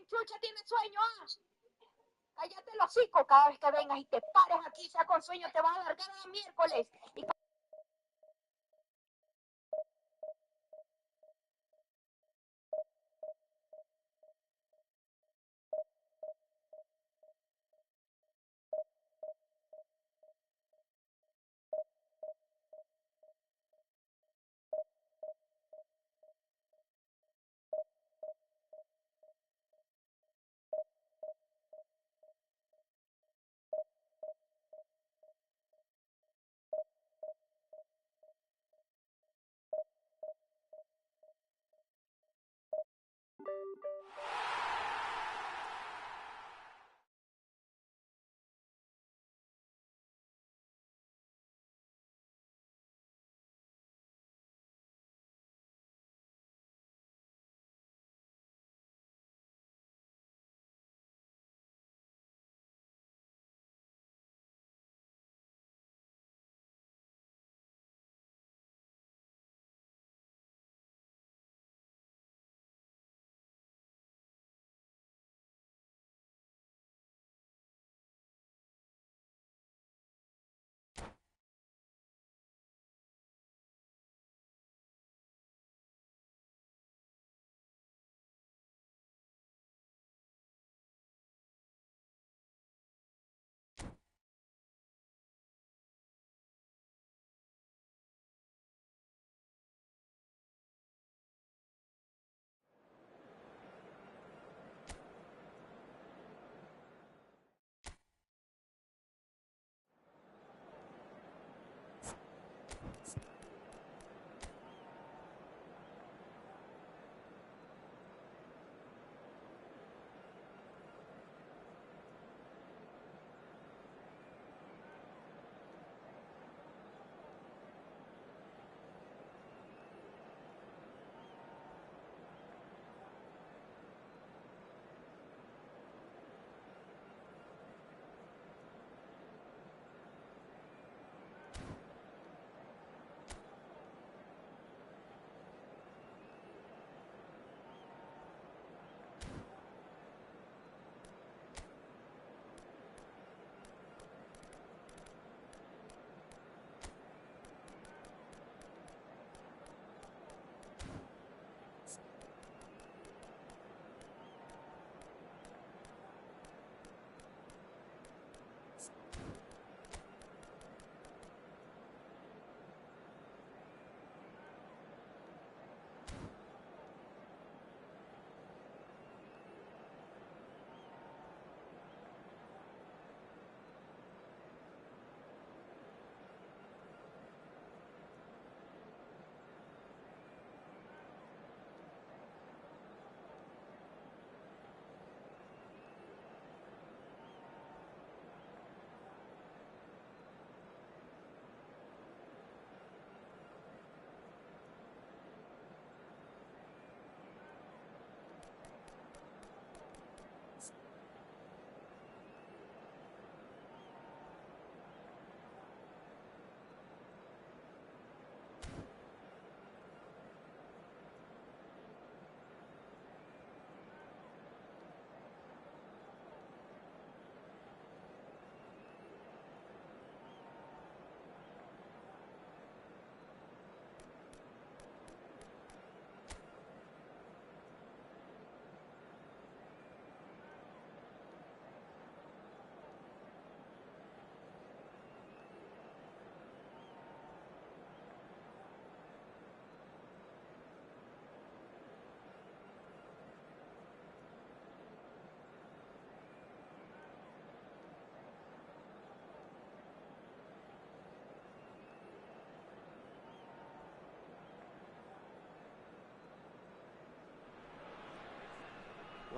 chucha tiene sueño, ah? Cállate el hocico cada vez que vengas y te pares aquí, sea con sueño, te vas a alargar a miércoles. Y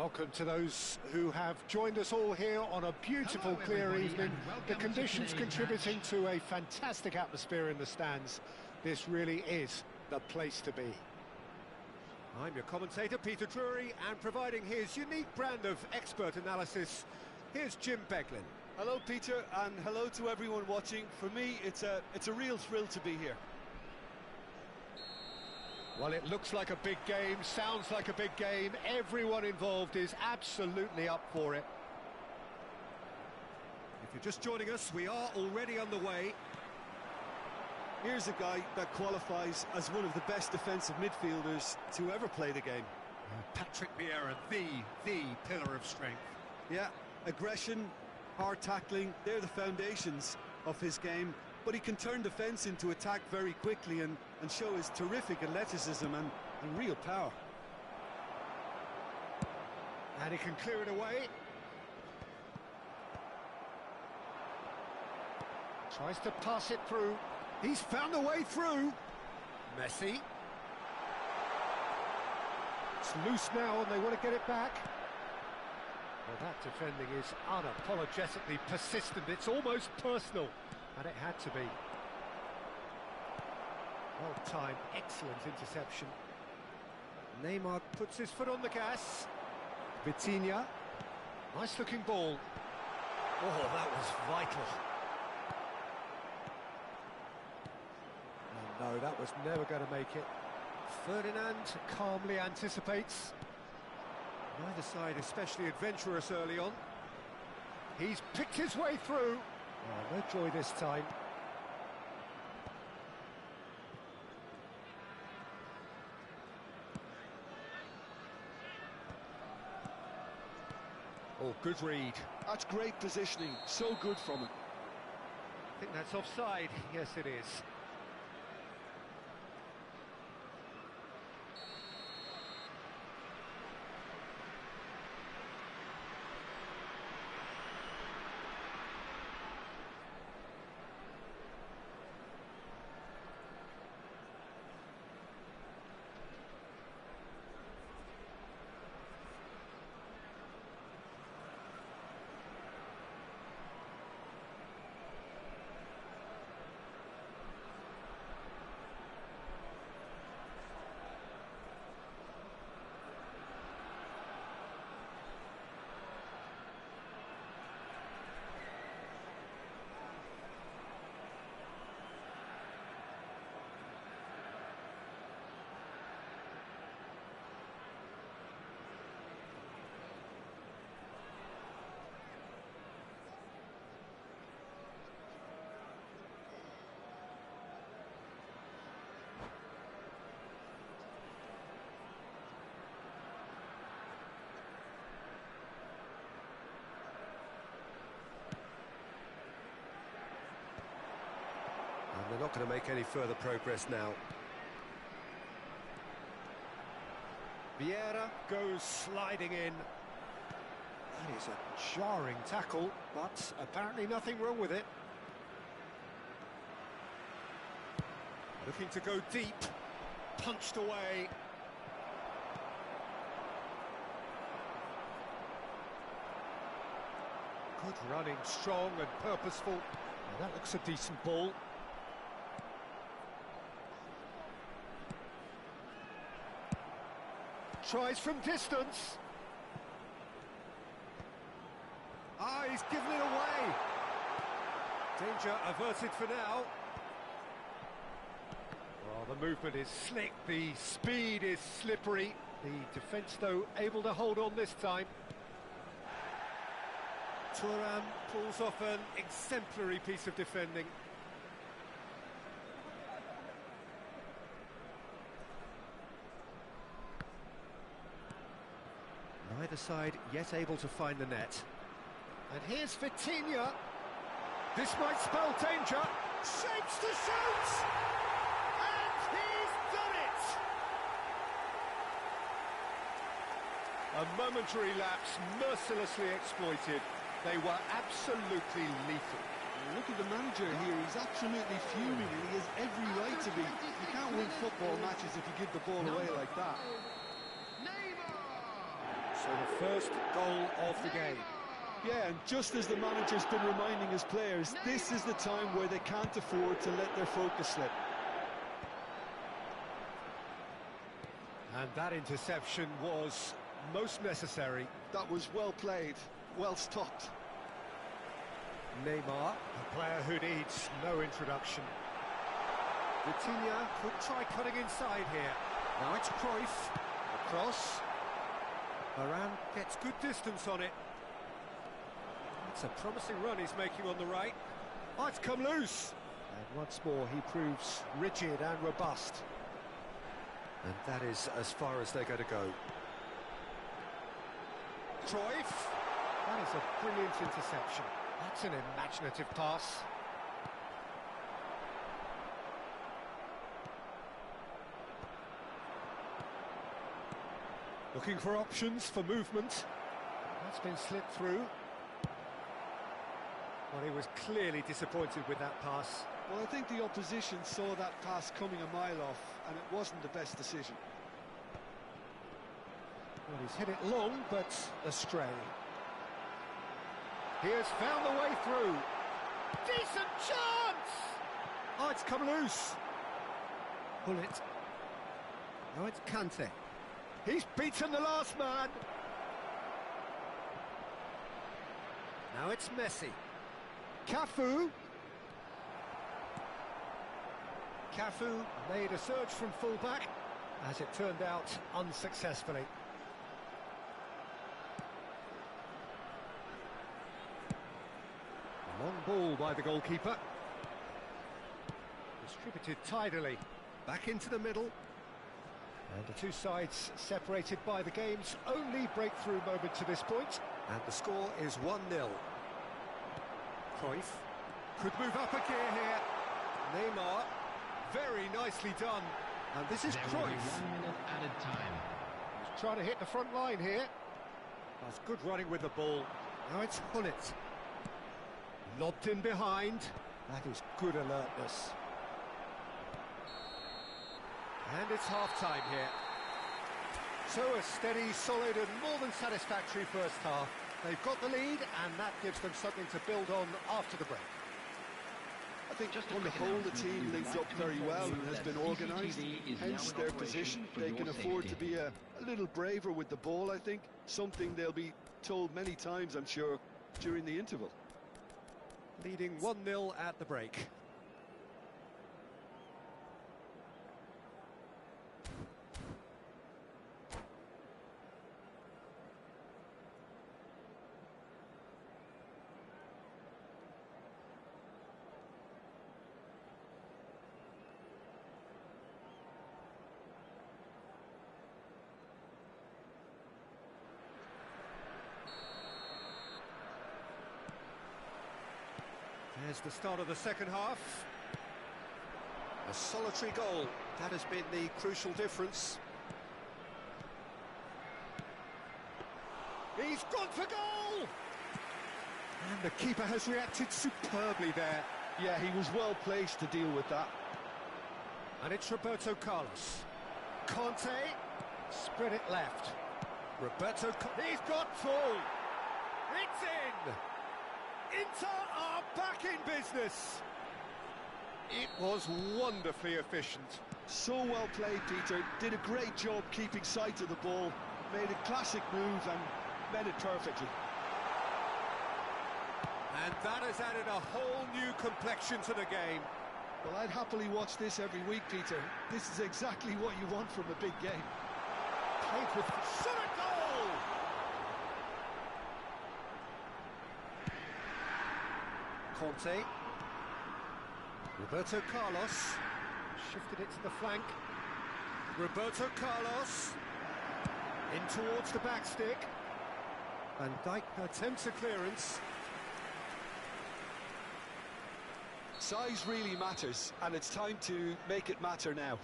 Welcome to those who have joined us all here on a beautiful, clear evening. The conditions contributing to a fantastic atmosphere in the stands. This really is the place to be. I'm your commentator, Peter Drury, and providing his unique brand of expert analysis, here's Jim Beglin. Hello, Peter, and hello to everyone watching. For me, it's a real thrill to be here. Well, it looks like a big game, sounds like a big game. Everyone involved is absolutely up for it. If you're just joining us, we are already underway. Here's a guy that qualifies as one of the best defensive midfielders to ever play the game. Patrick Vieira, the pillar of strength. Yeah, aggression, hard tackling, they're the foundations of his game. But he can turn defence into attack very quickly and show his terrific athleticism and real power. And he can clear it away. Tries to pass it through. He's found a way through. Messi. It's loose now and they want to get it back. Well, that defending is unapologetically persistent. It's almost personal. And it had to be. Well-timed, excellent interception. Neymar puts his foot on the gas. Vitinha. Nice-looking ball. Oh, that was vital. Oh, no, that was never going to make it. Ferdinand calmly anticipates. Neither side especially adventurous early on. He's picked his way through. Oh, no joy this time. Oh, good read. That's great positioning, so good from him. I think that's offside. Yes, it is. They're not going to make any further progress now. Vieira goes sliding in. That is a jarring tackle, but apparently nothing wrong with it. Looking to go deep. Punched away. Good running, strong and purposeful. Now that looks a decent ball. Tries from distance. Ah, he's given it away. Danger averted for now. Well, the movement is slick, the speed is slippery. The defence, though, able to hold on this time. Thuram pulls off an exemplary piece of defending. Neither side yet able to find the net. And here's Vitinha. This might spell danger. Shapes to shoot! And he's done it! A momentary lapse, mercilessly exploited. They were absolutely lethal. Look at the manager here, he's absolutely fuming and he has every right to be. You can't win football matches if you give the ball away like that. So the first goal of the game. Yeah, and just as the manager's been reminding his players, this is the time where they can't afford to let their focus slip. And that interception was most necessary. That was well played, well stopped. Neymar, a player who needs no introduction. Vitinha could try cutting inside here. Now it's Cruyff. Across. Varane gets good distance on it. It's a promising run he's making on the right. Oh, it's come loose. And once more he proves rigid and robust. And that is as far as they're going to go. Cruyff. That is a brilliant interception. That's an imaginative pass. Looking for options for movement. That's been slipped through. Well, he was clearly disappointed with that pass. Well, I think the opposition saw that pass coming a mile off, and it wasn't the best decision. Well, he's hit it long, but astray. He has found the way through. Decent chance! Oh, it's come loose. Pull it. Now it's Kante. He's beaten the last man. Now it's Messi. Cafu. Cafu made a surge from full-back, as it turned out unsuccessfully. A long ball by the goalkeeper. Distributed tidily. Back into the middle. And the two sides separated by the game's only breakthrough moment to this point. And the score is 1-0. Cruyff could move up a gear here. Neymar, very nicely done. And this is Cruyff. 1 minute added time. He's trying to hit the front line here. That's good running with the ball. Now it's Hullet. Lobbed in behind. That is good alertness. And it's half-time here. So a steady, solid and more than satisfactory first half. They've got the lead and that gives them something to build on after the break. I think on the whole the team linked up very well and has been organised, hence their position. They can afford to be a little braver with the ball, I think. Something they'll be told many times, I'm sure, during the interval. Leading 1-0 at the break. There's the start of the second half. A solitary goal. That has been the crucial difference. He's gone for goal! And the keeper has reacted superbly there. Yeah, he was well placed to deal with that. And it's Roberto Carlos. Conte. Spread it left. He's got full. It's in. Inter are back in business. It was wonderfully efficient. So well played, Peter. Did a great job keeping sight of the ball. Made a classic move and met it perfectly. And that has added a whole new complexion to the game. Well, I'd happily watch this every week, Peter. This is exactly what you want from a big game. Played with shot at goal! Conte. Roberto Carlos. Shifted it to the flank. Roberto Carlos. In towards the back stick. Van Dijk attempts a clearance. Size really matters, and it's time to make it matter now.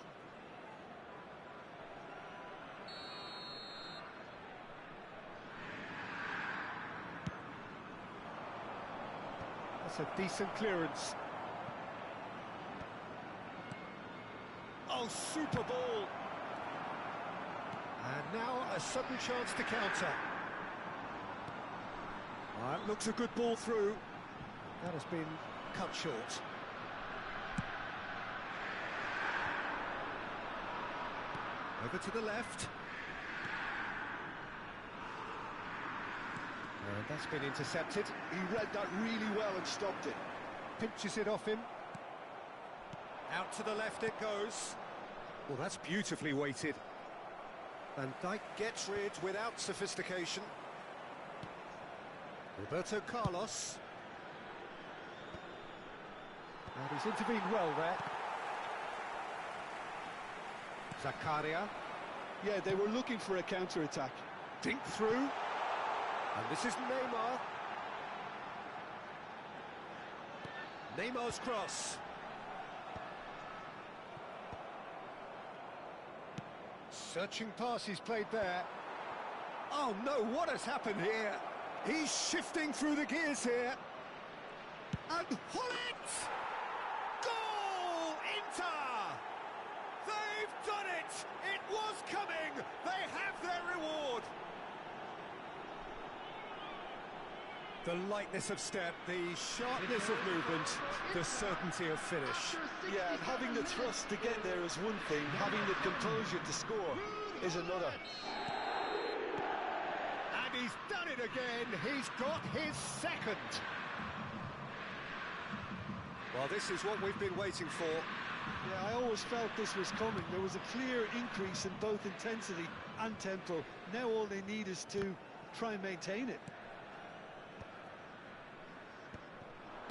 That's a decent clearance. Oh, super ball! And now a sudden chance to counter. That looks a good ball through. That has been cut short. Over to the left. And that's been intercepted. He read that really well and stopped it. Pinches it off him. Out to the left it goes. Well, that's beautifully weighted. Van Dijk gets rid without sophistication. Roberto Carlos. And he's intervened well there. Zakaria. Yeah, they were looking for a counter-attack. Dink through. And this is Neymar. Neymar's cross. Searching pass he's played there. Oh no, what has happened here? He's shifting through the gears here. And Hullet! Goal! Inter! They've done it! It was coming! They have their reward! The lightness of step, the sharpness of movement, the certainty of finish. Yeah, and having the thrust to get there is one thing, having the composure to score is another. And he's done it again. He's got his second. Well, this is what we've been waiting for. Yeah, I always felt this was coming. There was a clear increase in both intensity and tempo. Now all they need is to try and maintain it.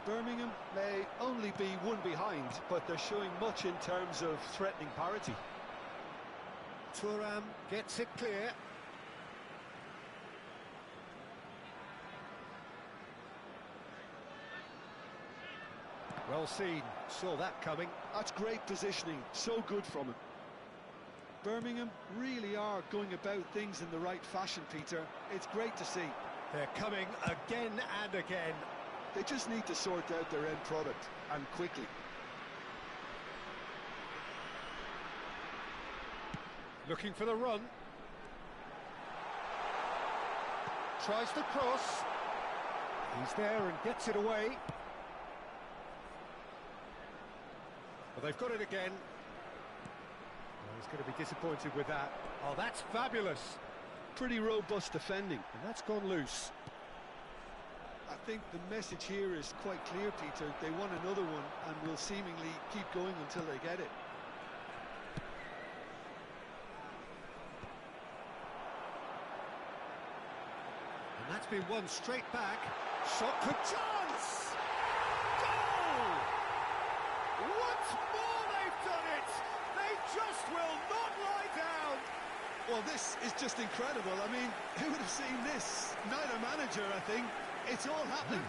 Birmingham may only be one behind, but they're showing much in terms of threatening parity. Thuram gets it clear. Well seen, saw that coming. That's great positioning, so good from him. Birmingham really are going about things in the right fashion, Peter. It's great to see. They're coming again and again. They just need to sort out their end product, and quickly. Looking for the run. Tries to cross. He's there and gets it away. Well, they've got it again. Well, he's going to be disappointed with that. Oh, that's fabulous. Pretty robust defending. And that's gone loose. I think the message here is quite clear, Peter. They want another one and will seemingly keep going until they get it. And that's been won straight back. Shot could chance! Goal! Once more they've done it! They just will not lie down! Well, this is just incredible. I mean, who would have seen this? Neither manager, I think. It's all happening.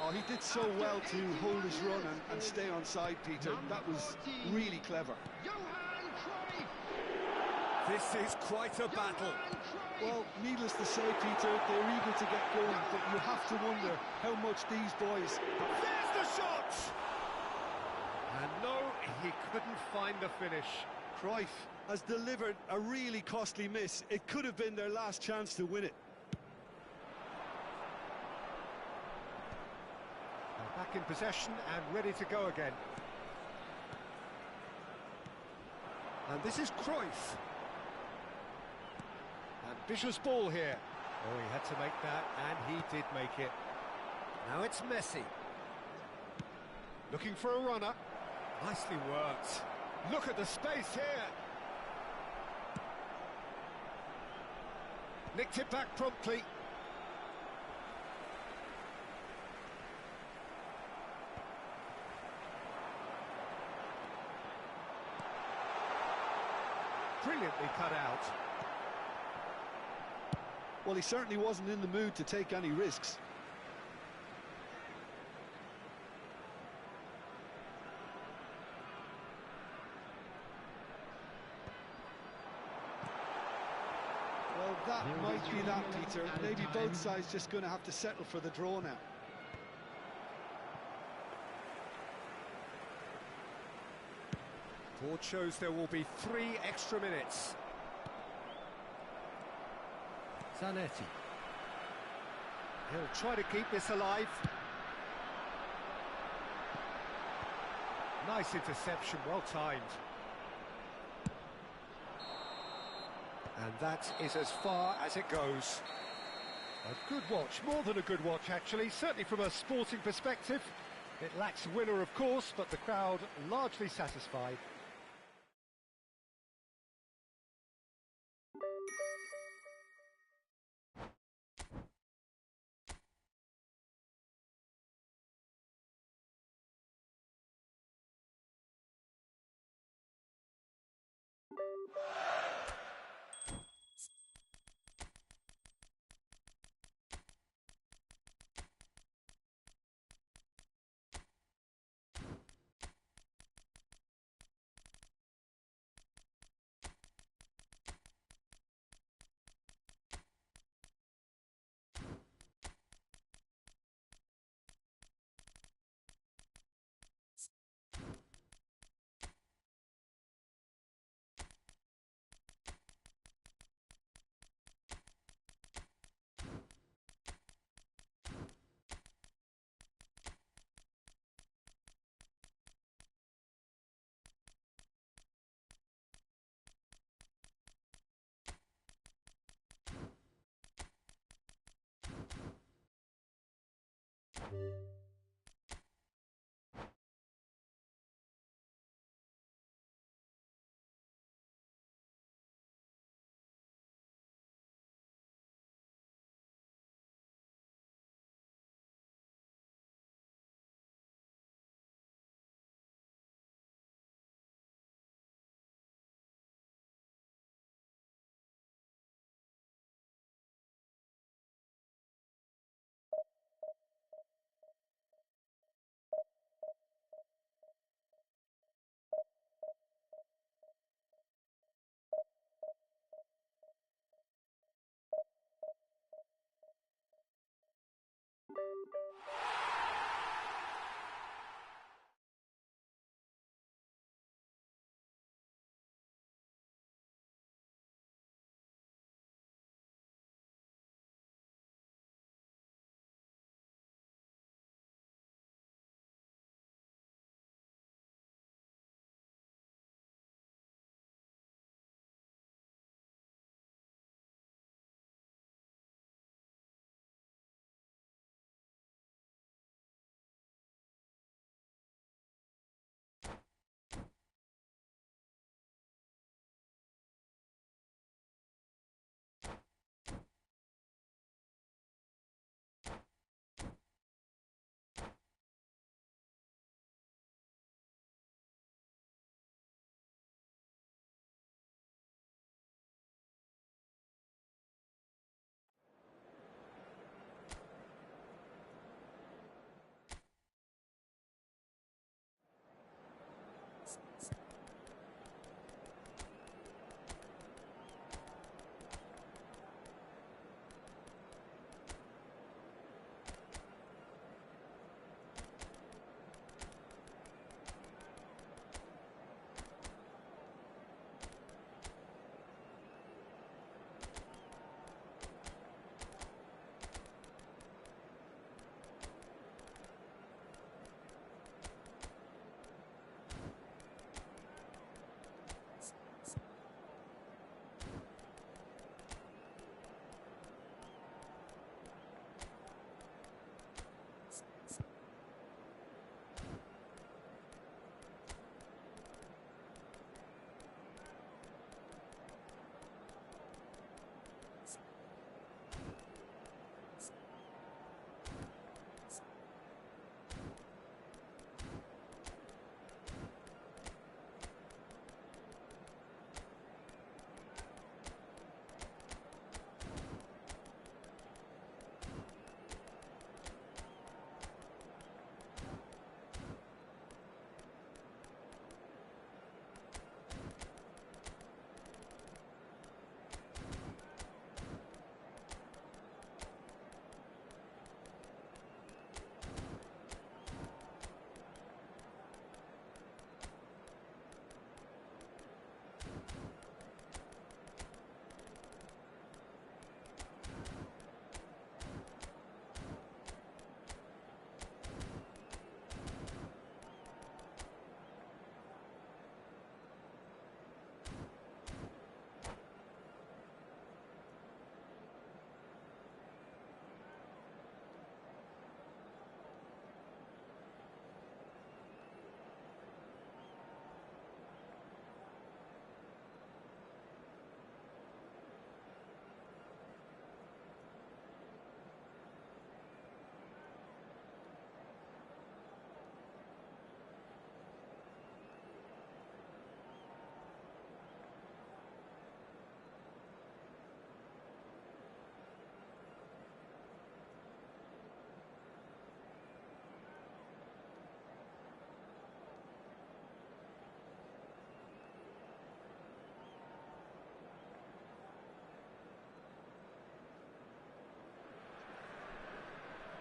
Oh, he did so well to hold his run and stay on side, Peter. That was really clever. This is quite a battle. Well, needless to say, Peter, they're eager to get going, but you have to wonder how much these boys... There's the shot! And no, he couldn't find the finish. Cruyff has delivered a really costly miss. It could have been their last chance to win it. Back in possession and ready to go again. And this is Cruyff. Ambitious ball here. Oh, he had to make that, and he did make it. Now it's Messi. Looking for a runner. Nicely worked. Look at the space here. Nicked it back promptly. Brilliantly cut out. Well, he certainly wasn't in the mood to take any risks. Well, that might be that, Peter. Maybe both sides just going to have to settle for the draw now. Board shows there will be 3 extra minutes. Zanetti. He'll try to keep this alive. Nice interception, well timed. And that is as far as it goes. A good watch, more than a good watch actually, certainly from a sporting perspective. It lacks a winner of course, but the crowd largely satisfied.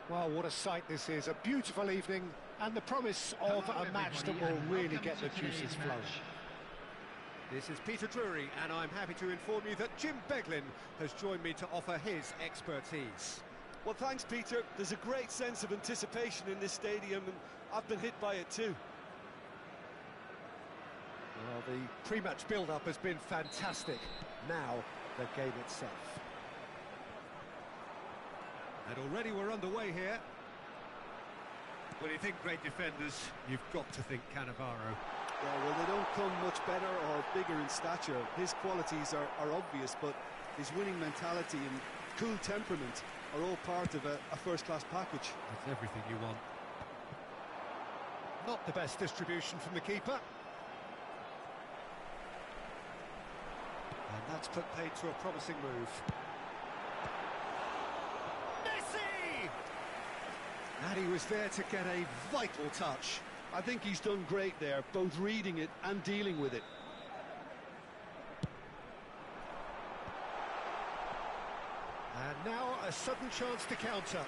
Well, what a sight this is. A beautiful evening and the promise of Hello, a match that everybody, will and really welcome get the to today's juices flowing. match. This is Peter Drury, and I'm happy to inform you that Jim Beglin has joined me to offer his expertise. Well, thanks, Peter. There's a great sense of anticipation in this stadium, and I've been hit by it too. Well, the pre-match build-up has been fantastic. Now, the game itself. And already we're underway here. When you think great defenders, you've got to think Cannavaro. Yeah, well, they don't come much better or bigger in stature. His qualities are obvious, but his winning mentality and cool temperament are all part of a first-class package. That's everything you want. Not the best distribution from the keeper. And that's put paid to a promising move. Messi! And he was there to get a vital touch. I think he's done great there, both reading it and dealing with it. And now a sudden chance to counter.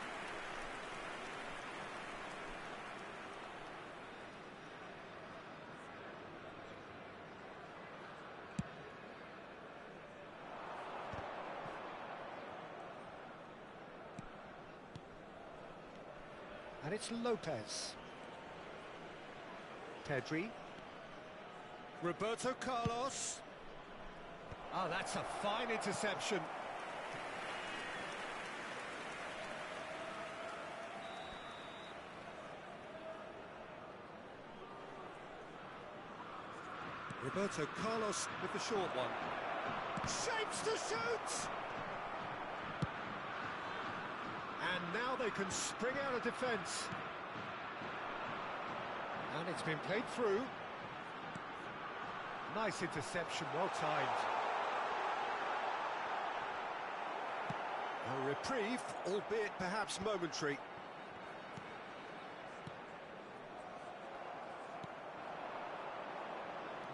And it's Lopez. Pedri. Roberto Carlos. Oh, that's a fine interception. Roberto Carlos with the short one. Shapes to shoot! And now they can spring out of defence. And it's been played through. Nice interception, well timed. A reprieve, albeit perhaps momentary.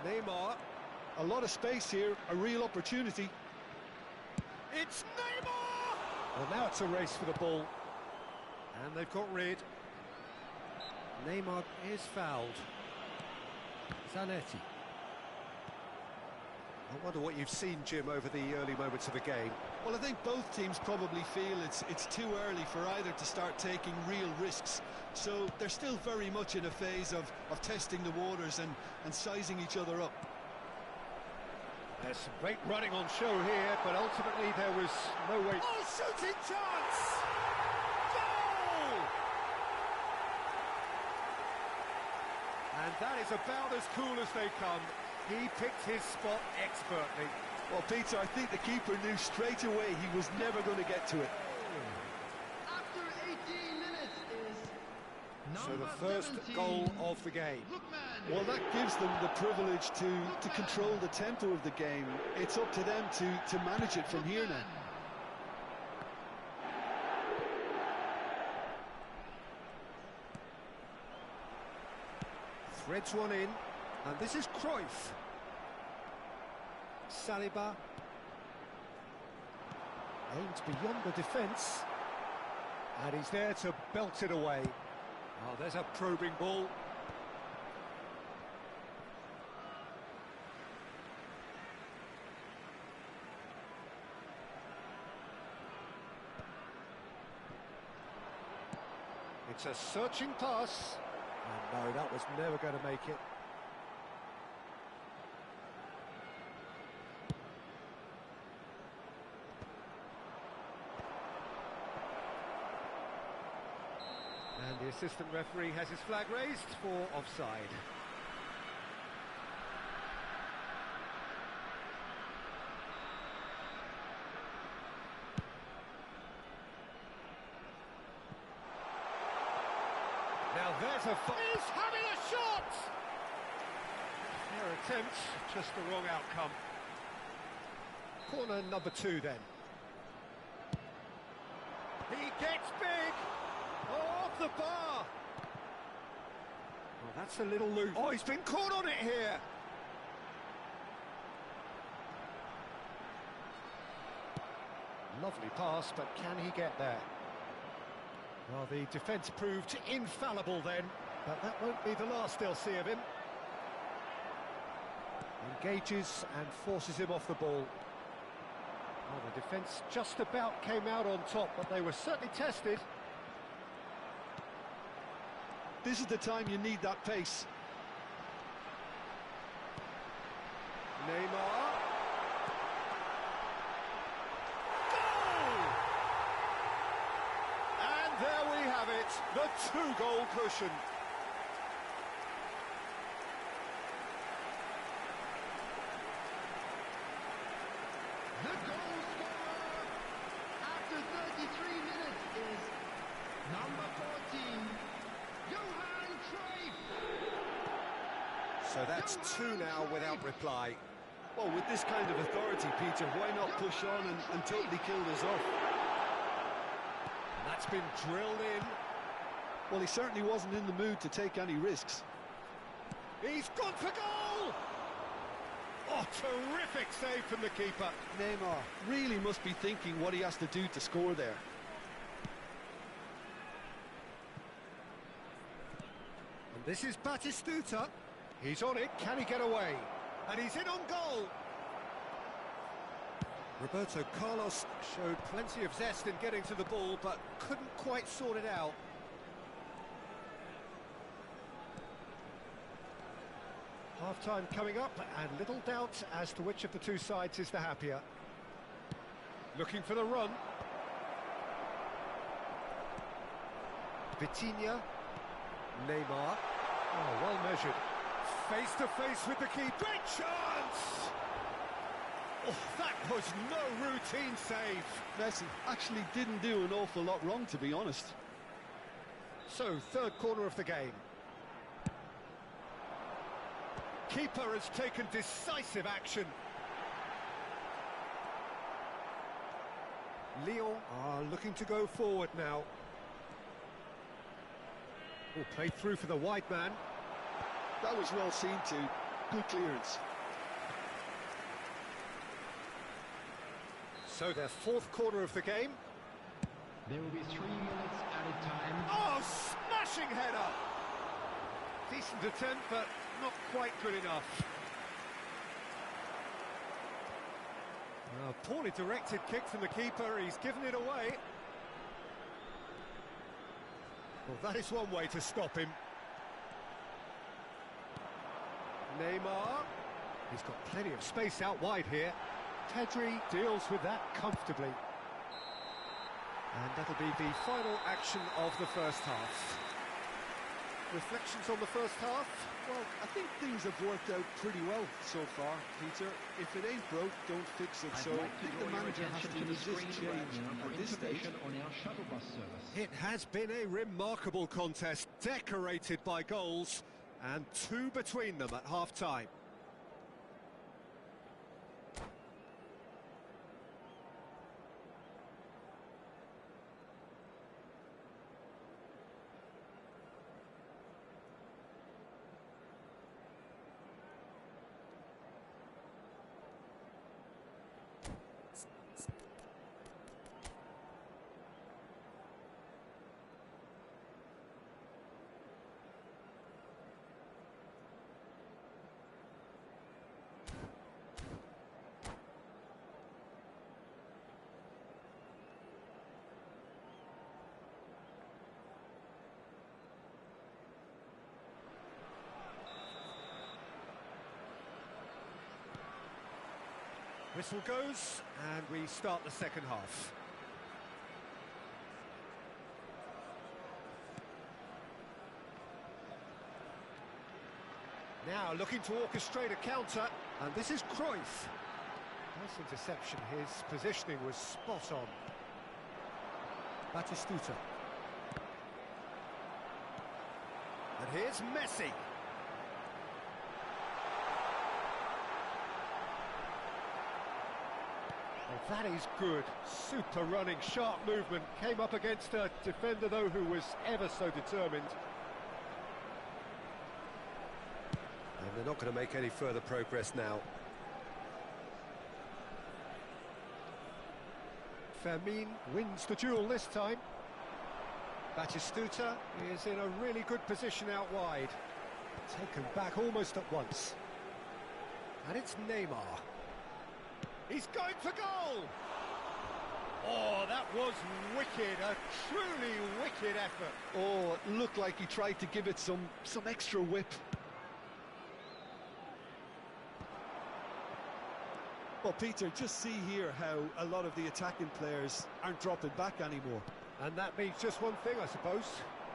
Neymar. A lot of space here, a real opportunity. It's Neymar! Well, now it's a race for the ball. And they've got rid. Neymar is fouled. Zanetti. I wonder what you've seen, Jim, over the early moments of the game. Well, I think both teams probably feel it's too early for either to start taking real risks. So they're still very much in a phase of testing the waters and sizing each other up. There's some great running on show here, but ultimately there was no way... Oh, shooting chance! Goal! And that is about as cool as they come. He picked his spot expertly. Well, Peter, I think the keeper knew straight away he was never going to get to it. After 18 minutes is So number the first 17, goal of the game. Lookman. Well, that gives them the privilege to control the tempo of the game. It's up to them to manage it from here now. Threads one in, and this is Cruyff. Saliba. Aims beyond the defence. And he's there to belt it away. Oh, there's a probing ball. It's a searching pass. And no, that was never going to make it. And the assistant referee has his flag raised for offside. Now there's a... He's having a shot! Fair attempt, just the wrong outcome. Corner number 2 then. He gets big! Oh, off the bar! Well, that's a little loose. Oh, he's been caught on it here! Lovely pass, but can he get there? Well, the defence proved infallible then, but that won't be the last they'll see of him. Engages and forces him off the ball. Well, the defence just about came out on top, but they were certainly tested. This is the time you need that pace. Neymar. There we have it, the two-goal cushion. The goal scorer after 33 minutes is number 14, Johan Cruyff. So that's two now without reply. Well, with this kind of authority, Peter, why not push on and totally kill this off? That's been drilled in. Well, he certainly wasn't in the mood to take any risks. He's gone for goal! Oh, terrific save from the keeper. Neymar really must be thinking what he has to do to score there. And this is Batistuta. He's on it, can he get away? And he's in on goal. Roberto Carlos showed plenty of zest in getting to the ball, but couldn't quite sort it out. Half-time coming up, and little doubt as to which of the two sides is the happier. Looking for the run. Vitinha. Neymar. Oh, well measured. Face-to-face with the keeper. Great chance! Oh, that was no routine save. Messi actually didn't do an awful lot wrong, to be honest. So, third corner of the game. Keeper has taken decisive action. Lyon are looking to go forward now. Oh, played through for the wide man. That was well seen too. Good clearance. So their fourth corner of the game. There will be 3 minutes added time. Oh, smashing header! Decent attempt, but not quite good enough. Poorly directed kick from the keeper, he's given it away. Well, that is one way to stop him. Neymar. He's got plenty of space out wide here. Pedri deals with that comfortably. And that'll be the final action of the first half. Reflections on the first half? Well, I think things have worked out pretty well so far, Peter. If it ain't broke, don't fix it. So I think the manager has to resist change at this stage. On our shuttle bus service. It has been a remarkable contest, decorated by goals, and two between them at half-time. Whistle goes, and we start the second half. Now looking to orchestrate a counter, and this is Cruyff. Nice interception, his positioning was spot on. Batistuta. And here's Messi. Well, that is good. Super running, sharp movement. Came up against a defender, though, who was ever so determined. And they're not going to make any further progress now. Fermin wins the duel this time. Batistuta is in a really good position out wide. Taken back almost at once. And it's Neymar. He's going for goal! Oh, that was wicked, a truly wicked effort. Oh, it looked like he tried to give it some extra whip. Well, Peter, just see here how a lot of the attacking players aren't dropping back anymore. And that means just one thing, I suppose.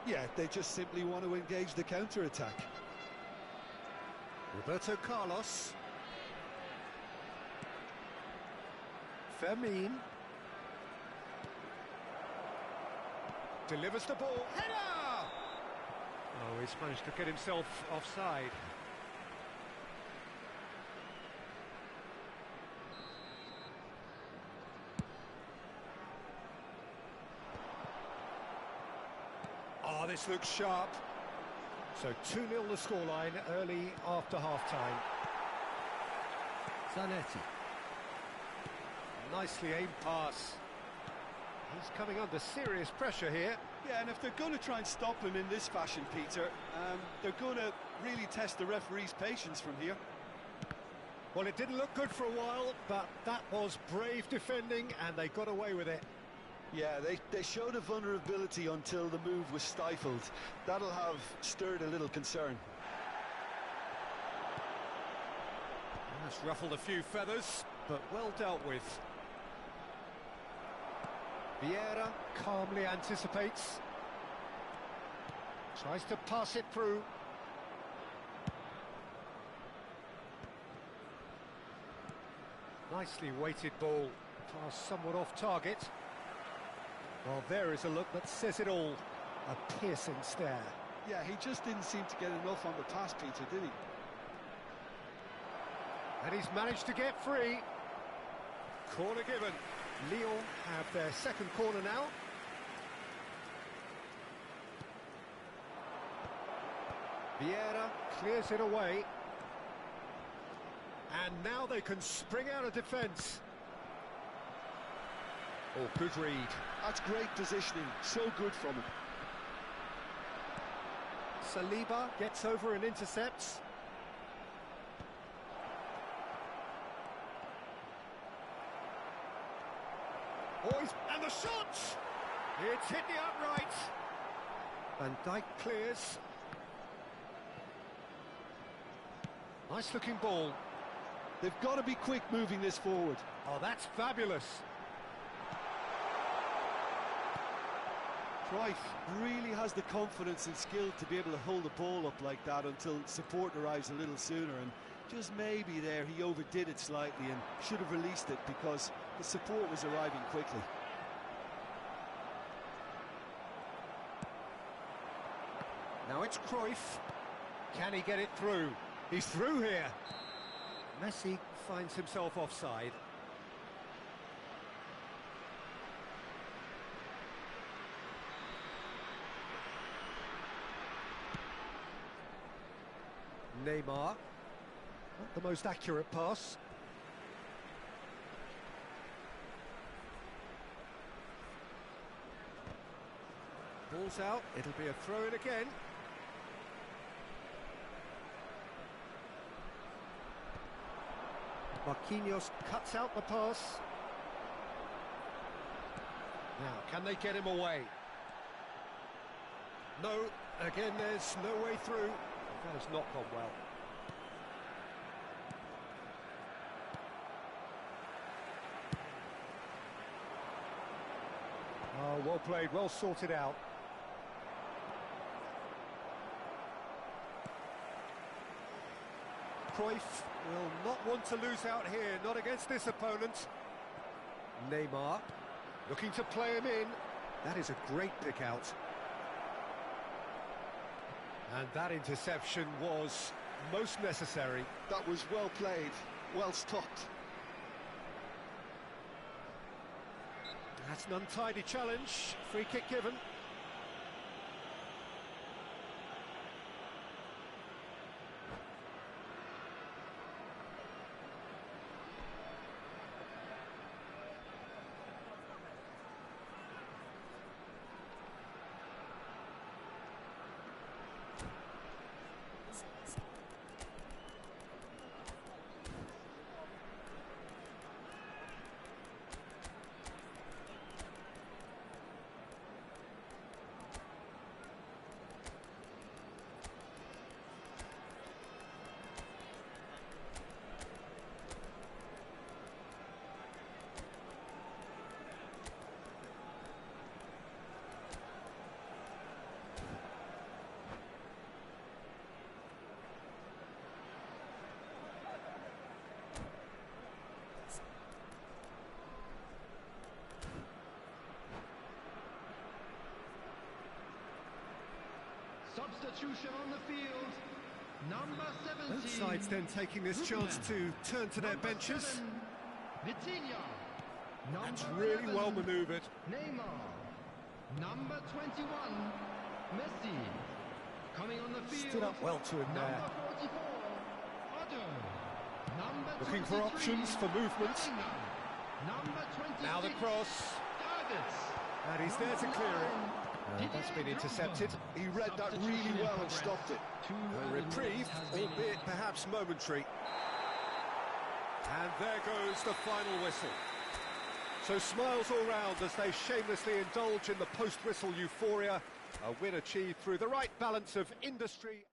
Yeah, they just simply want to engage the counter-attack. Roberto Carlos. Fermin. Delivers the ball. Header! Oh, he's managed to get himself offside. Oh, this looks sharp. So 2-0 the scoreline early after half-time. Zanetti. Nicely aimed pass. He's coming under serious pressure here. Yeah, and if they're going to try and stop him in this fashion, Peter, they're going to really test the referee's patience from here. Well, it didn't look good for a while, but that was brave defending, and they got away with it. Yeah, they showed a vulnerability until the move was stifled. That'll have stirred a little concern. That's ruffled a few feathers, but well dealt with. Vieira calmly anticipates. Tries to pass it through. Nicely weighted ball. Pass somewhat off target. Well, there is a look that says it all. A piercing stare. Yeah, he just didn't seem to get enough on the pass, Peter, did he? And he's managed to get free. Corner given. Lyon have their second corner now. Vieira clears it away. And now they can spring out of defence. Oh, good read. That's great positioning. So good from him. Saliba gets over and intercepts. And the shot! It's hit the upright. Van Dijk clears. Nice looking ball. They've got to be quick moving this forward. Oh, that's fabulous. Cruyff really has the confidence and skill to be able to hold the ball up like that until support arrives a little sooner, and just maybe there he overdid it slightly and should have released it because the support was arriving quickly. Now it's Cruyff. Can he get it through? He's through here. Messi finds himself offside. Neymar. Not the most accurate pass. Ball's out. It'll be a throw-in again. Marquinhos cuts out the pass. Now, can they get him away? No, again, there's no way through. That has not gone well. Oh, well played, well sorted out. Cruyff will not want to lose out here, not against this opponent. Neymar looking to play him in. That is a great pick out. And that interception was most necessary. That was well played, well stopped. That's an untidy challenge. Free kick given. Substitution on the field. Number 17. Both sides then taking this chance to turn to their benches. 7, Vitinha. That's Number really 11, well manoeuvred. Neymar. Number 21, Messi. Coming on the field. Stood up well to him there. Number 44, Otto. Number Looking for 23, options for movement. Bellingham. Number 26, Now the cross. Davids. And he's there to clear it. That's been intercepted. He read that really well and stopped it. A reprieve, albeit perhaps momentary. And there goes the final whistle. So smiles all round as they shamelessly indulge in the post-whistle euphoria. A win achieved through the right balance of industry.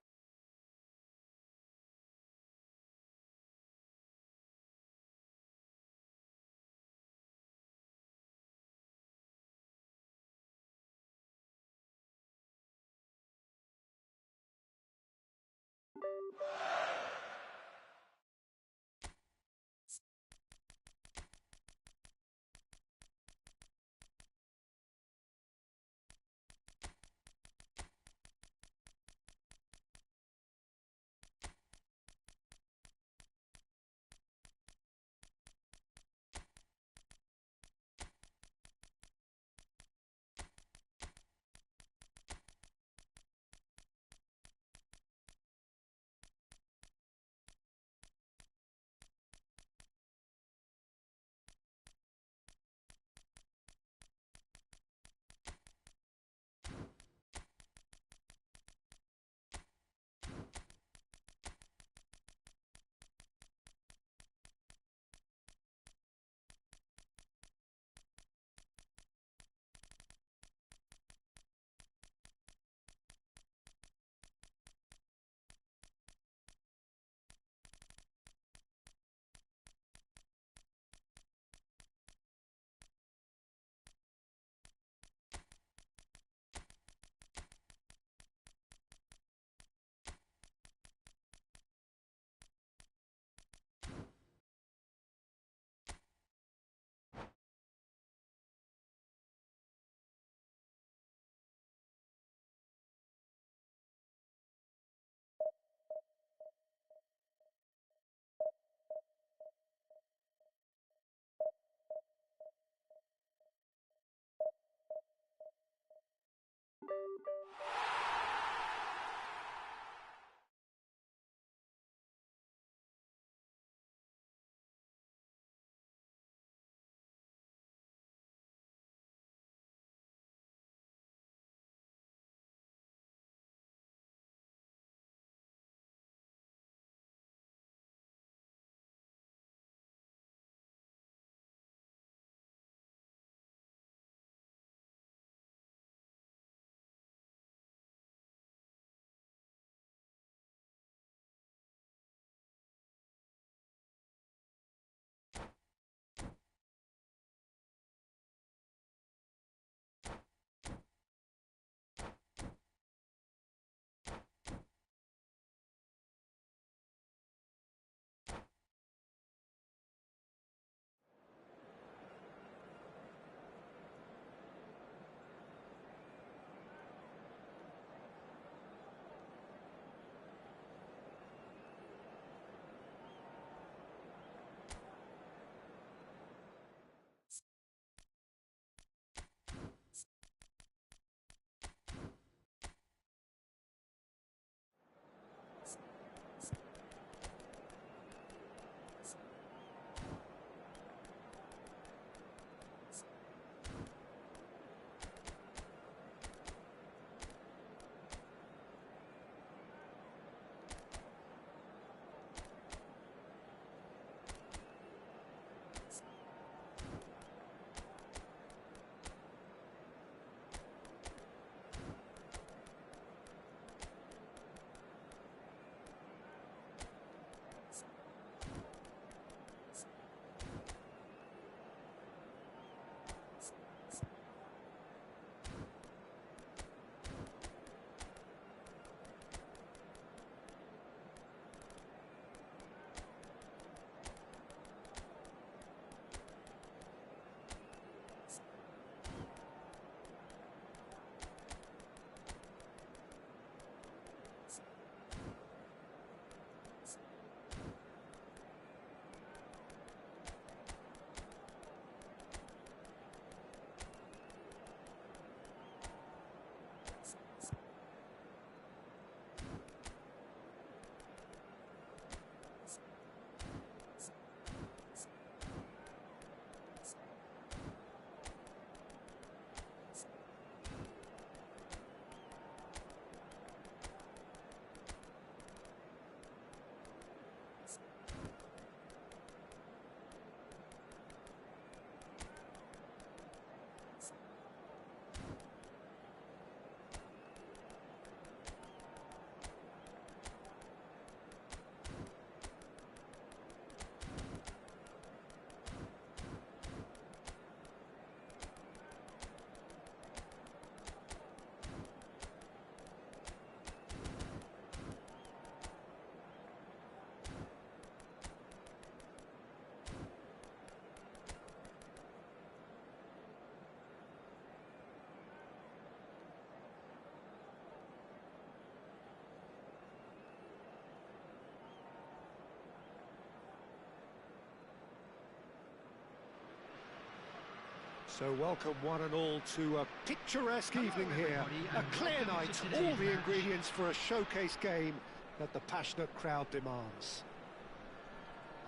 So welcome one and all to a picturesque evening here. A clear night, all the ingredients for a showcase game that the passionate crowd demands.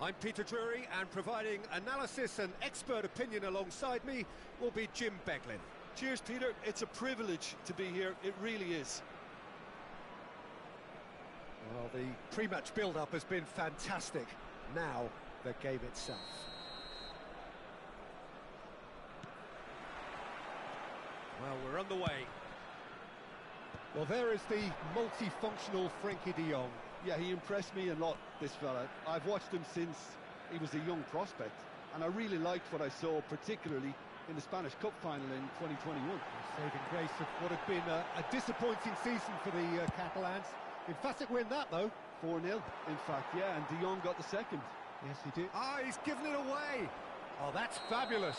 I'm Peter Drury, and providing analysis and expert opinion alongside me will be Jim Beglin. Cheers, Peter. It's a privilege to be here. It really is. Well, the pre-match build-up has been fantastic. Now, the game itself. Well, we're underway. Well, there is the multifunctional Frankie de Jong. Yeah, he impressed me a lot, this fella. I've watched him since he was a young prospect, and I really liked what I saw, particularly in the Spanish Cup final in 2021. Saving grace of what had been a disappointing season for the Catalans. Emphatic win that, though. 4-0, in fact, yeah, and de Jong got the second. Yes, he did. Ah, he's given it away. Oh, that's fabulous.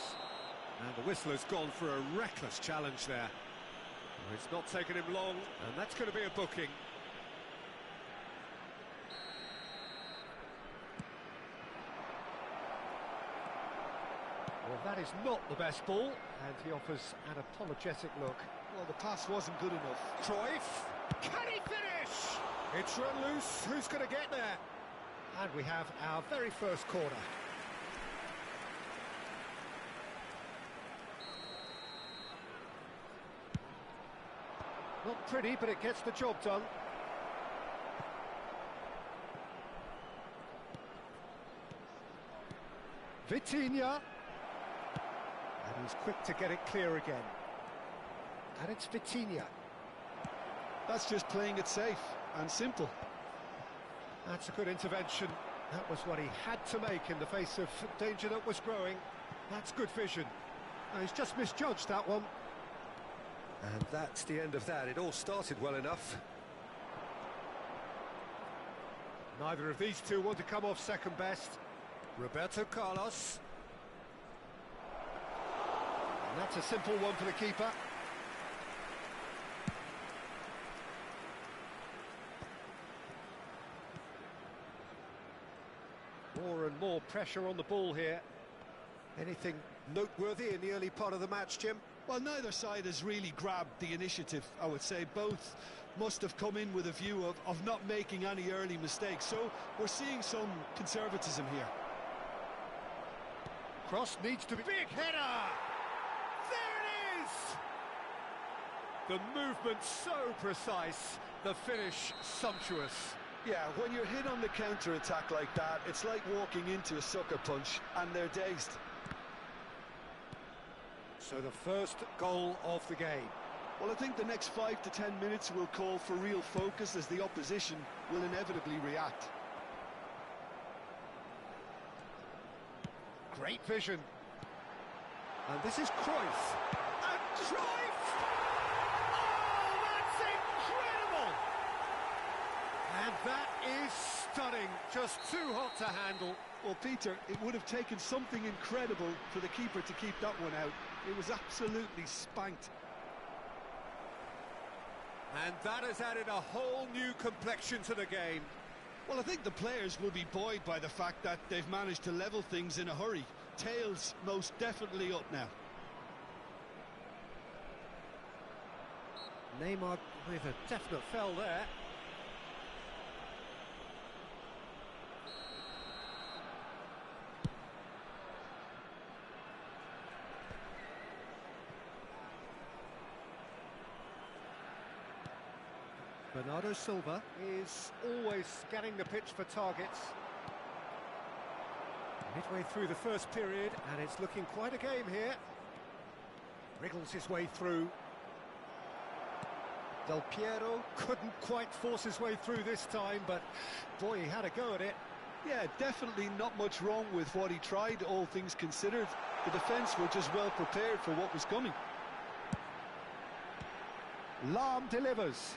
And the whistler's gone for a reckless challenge there. Well, it's not taken him long, and that's going to be a booking. Well, that is not the best ball, and he offers an apologetic look. Well, the pass wasn't good enough. Cruyff, can he finish? It's run loose, who's going to get there? And we have our very first corner. Not pretty, but it gets the job done. Vitinha. And he's quick to get it clear again. And it's Vitinha. That's just playing it safe and simple. That's a good intervention. That was what he had to make in the face of danger that was growing. That's good vision. He's just misjudged that one. And that's the end of that. It all started well enough. Neither of these two want to come off second best. Roberto Carlos. And that's a simple one for the keeper. More and more pressure on the ball here. Anything noteworthy in the early part of the match, Jim? Well, neither side has really grabbed the initiative, I would say. Both must have come in with a view of not making any early mistakes. So we're seeing some conservatism here. Cross needs to be... Big header! There it is! The movement so precise, the finish sumptuous. Yeah, when you're hit on the counter-attack like that, it's like walking into a sucker punch, and they're dazed. So the first goal of the game. Well, I think the next 5 to 10 minutes will call for real focus, as the opposition will inevitably react. Great vision. And this is Cruyff. And Cruyff! Oh, that's incredible! And that is stunning. Just too hot to handle. Well, Peter, it would have taken something incredible for the keeper to keep that one out. It was absolutely spanked. And that has added a whole new complexion to the game. Well, I think the players will be buoyed by the fact that they've managed to level things in a hurry. Tails most definitely up now. Neymar with a definite foul there. Bernardo Silva is always scanning the pitch for targets. Midway through the first period, and it's looking quite a game here. Wriggles his way through. Del Piero couldn't quite force his way through this time, but boy, he had a go at it. Yeah, definitely not much wrong with what he tried, all things considered. The defence were just well prepared for what was coming. Lahm delivers.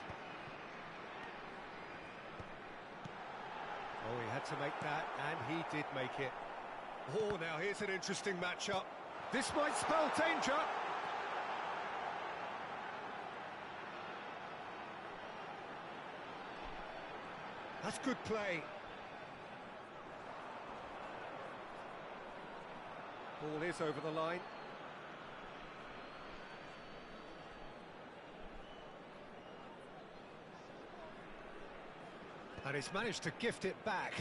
Oh, he had to make that, and he did make it. Oh, now here's an interesting matchup. This might spell danger. That's good play. Ball is over the line. And he's managed to gift it back.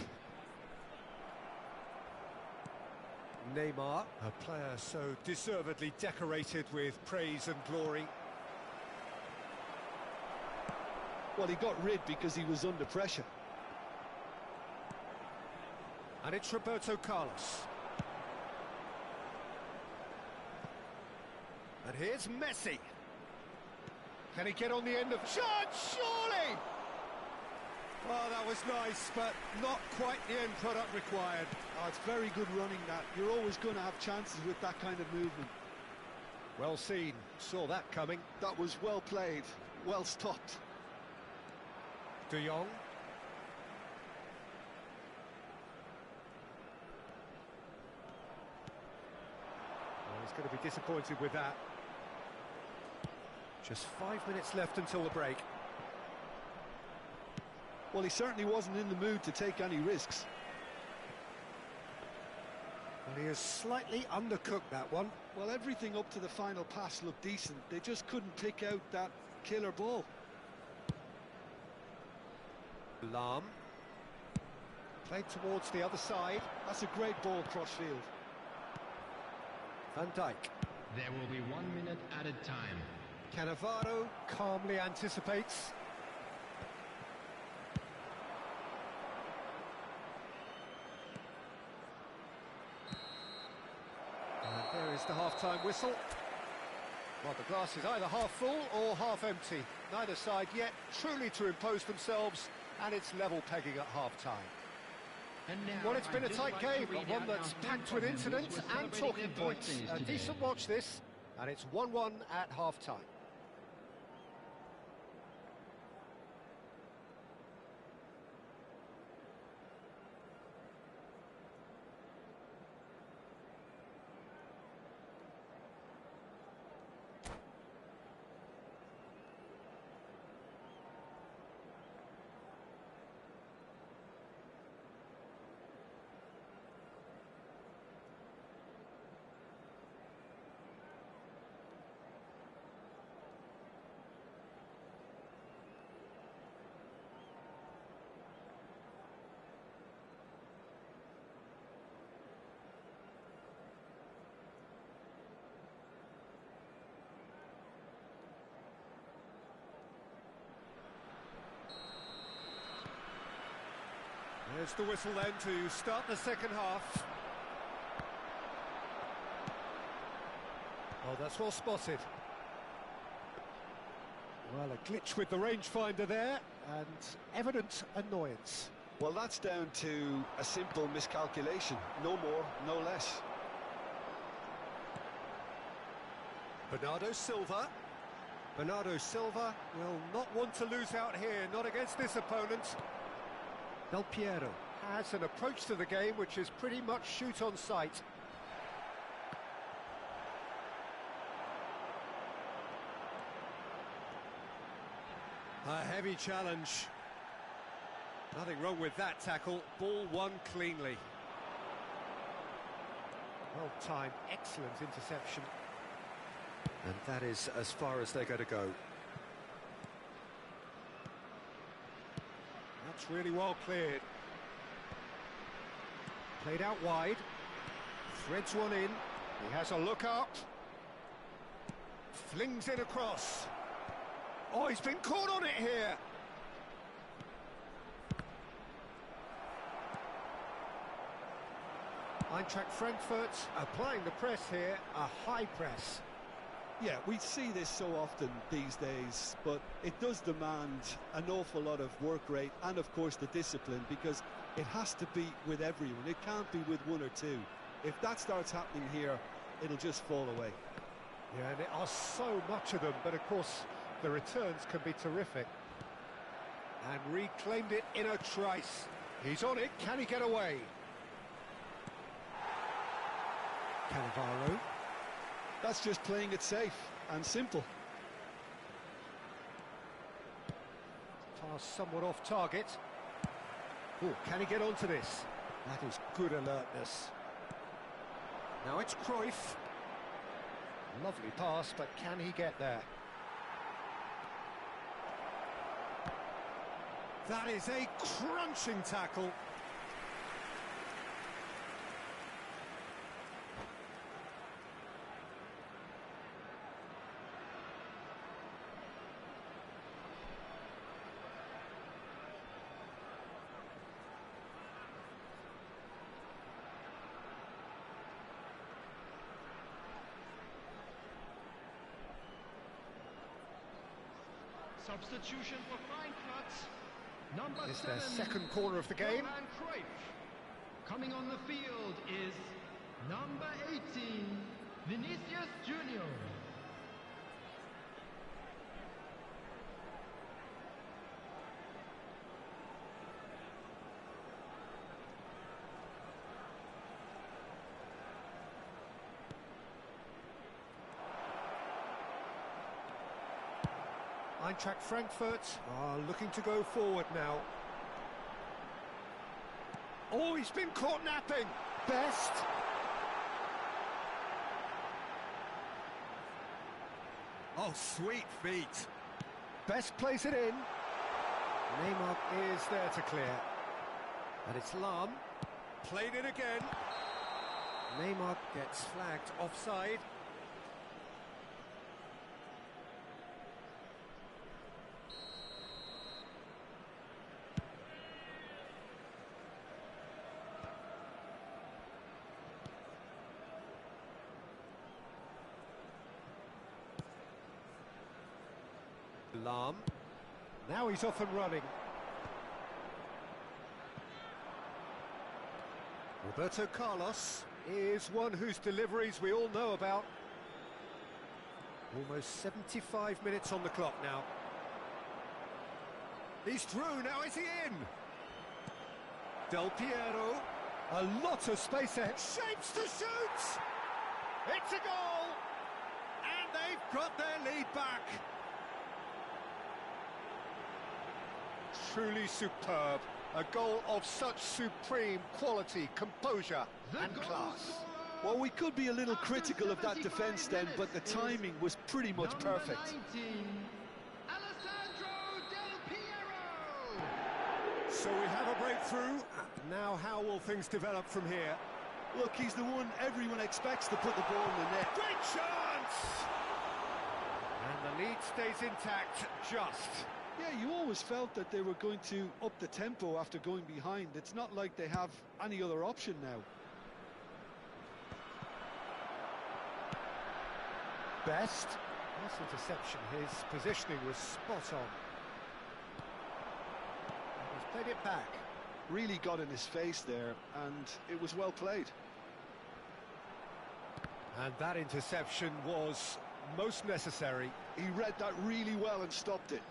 Neymar, a player so deservedly decorated with praise and glory. Well, he got rid because he was under pressure. And it's Roberto Carlos. And here's Messi. Can he get on the end of... Shot, surely! Well, that was nice, but not quite the end product required. Oh, it's very good running that. You're always going to have chances with that kind of movement. Well seen, saw that coming. That was well played, well stopped. De Jong. Well, he's going to be disappointed with that. Just 5 minutes left until the break. Well, he certainly wasn't in the mood to take any risks. Well, he has slightly undercooked that one. Well, everything up to the final pass looked decent. They just couldn't pick out that killer ball. Lahm. Played towards the other side. That's a great ball cross-field. Van Dijk. There will be 1 minute added time. Cannavaro calmly anticipates. And there is the half-time whistle. Well, the glass is either half full or half empty. Neither side yet truly to impose themselves, and it's level pegging at half-time. Well, it's been a tight game, but one that's packed with incidents and talking points. A decent watch this, and it's 1-1 at half-time. There's the whistle then to start the second half. Oh, that's well spotted. Well, a glitch with the rangefinder there, and evident annoyance. Well, that's down to a simple miscalculation. No more, no less. Bernardo Silva. Bernardo Silva will not want to lose out here, not against this opponent. Del Piero has an approach to the game which is pretty much shoot on sight. A heavy challenge. Nothing wrong with that tackle. Ball won cleanly. Well timed, excellent interception. And that is as far as they're going to go. That's really well cleared. Played out wide. Threads one in. He has a look up. Flings it across. Oh, he's been caught on it here. Eintracht Frankfurt applying the press here, a high press. Yeah, we see this so often these days, but it does demand an awful lot of work rate and, of course, the discipline, because it has to be with everyone. It can't be with one or two. If that starts happening here, it'll just fall away. Yeah, and there are so much of them, but of course the returns can be terrific. And reclaimed it in a trice. He's on it, can he get away? Cannavaro. That's just playing it safe and simple. Pass somewhat off target. Oh, can he get onto this? That is good alertness. Now it's Cruyff. Lovely pass, but can he get there? That is a crunching tackle. Substitution for Frankfurt. Number It's 7, their second corner of the game. Johan Cruyff. Coming on the field is number 18, Vinicius Junior. Eintracht Frankfurt are looking to go forward now. Oh, he's been caught napping. Best. Oh, sweet feet. Best plays it in. Neymar is there to clear. And it's Lahm. Played it again. Neymar gets flagged offside. Lahm. Now he's off and running. Roberto Carlos is one whose deliveries we all know about. Almost 75 minutes on the clock now. He's through, now is he in? Del Piero. A lot of space ahead. Shapes to shoot! It's a goal! And they've got their lead back. Truly superb. A goal of such supreme quality, composure and class. Well, we could be a little critical of that defence then, but the timing was pretty much perfect. 19, Alessandro Del Piero. So we have a breakthrough. Now how will things develop from here? Look, he's the one everyone expects to put the ball in the net. Great chance! And the lead stays intact, just. Yeah, you always felt that they were going to up the tempo after going behind. It's not like they have any other option now. Best. Nice interception. His positioning was spot on. And he's played it back. Really got in his face there, and it was well played. And that interception was most necessary. He read that really well and stopped it.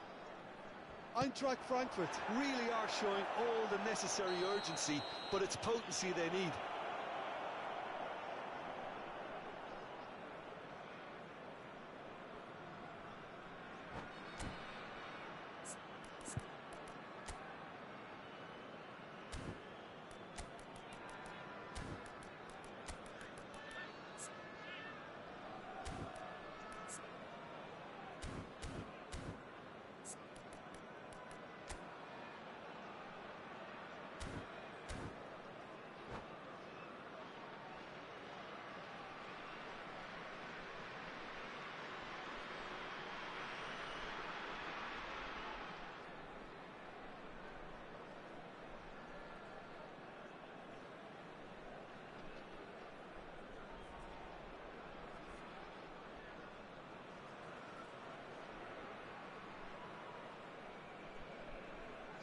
Eintracht Frankfurt really are showing all the necessary urgency, but it's potency they need.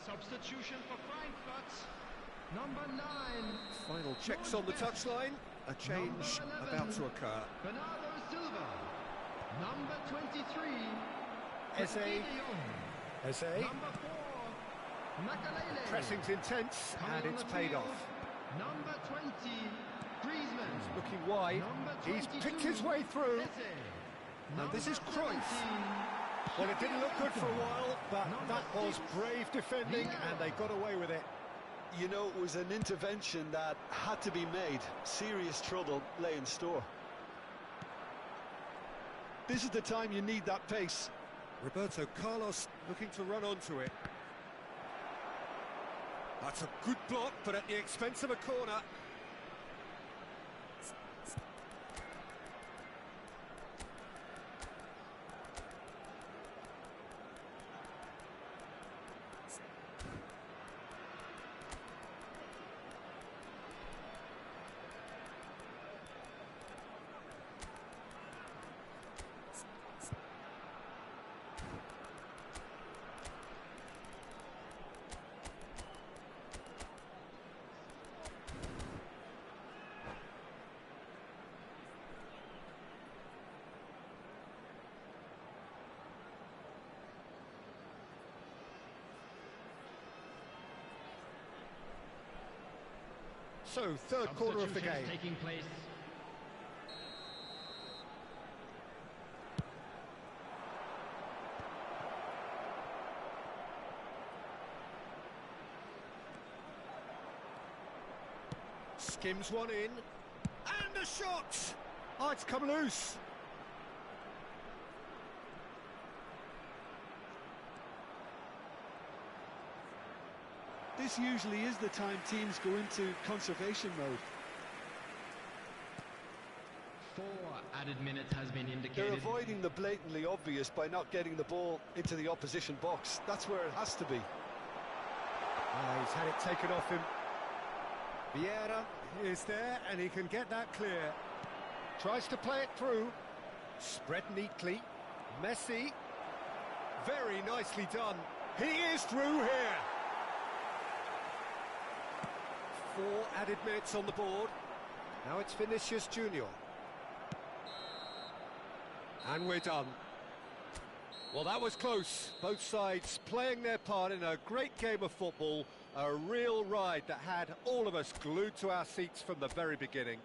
Substitution for Frankfurt. Number 9. Final checks on the touchline. A change about to occur. Bernardo Silva. Number 23. Eze. Eze. Number 4. Makalele. Pressing's intense, and it's paid off. Number 20. Griezmann. He's looking wide. Number He's 22, picked his way through. Eze. And this is Number Cruyff. 17. Well, it didn't look good for a while, but that was brave defending, and they got away with it. You know, it was an intervention that had to be made. Serious trouble lay in store. This is the time you need that pace. Roberto Carlos looking to run onto it. That's a good block, but at the expense of a corner. So, third quarter of the game. Taking place. Skims one in. And a shot! Oh, it's come loose. This usually is the time teams go into conservation mode. 4 added minutes has been They're indicated. avoiding the blatantly obvious by not getting the ball into the opposition box. That's where it has to be. He's had it taken off him. Vieira is there, and he can get that clear. Tries to play it through. Spread neatly. Messi. Very nicely done. He is through here. 4 added minutes on the board. Now it's Vinicius Junior. And we're done. Well, that was close. Both sides playing their part in a great game of football. A real ride that had all of us glued to our seats from the very beginning.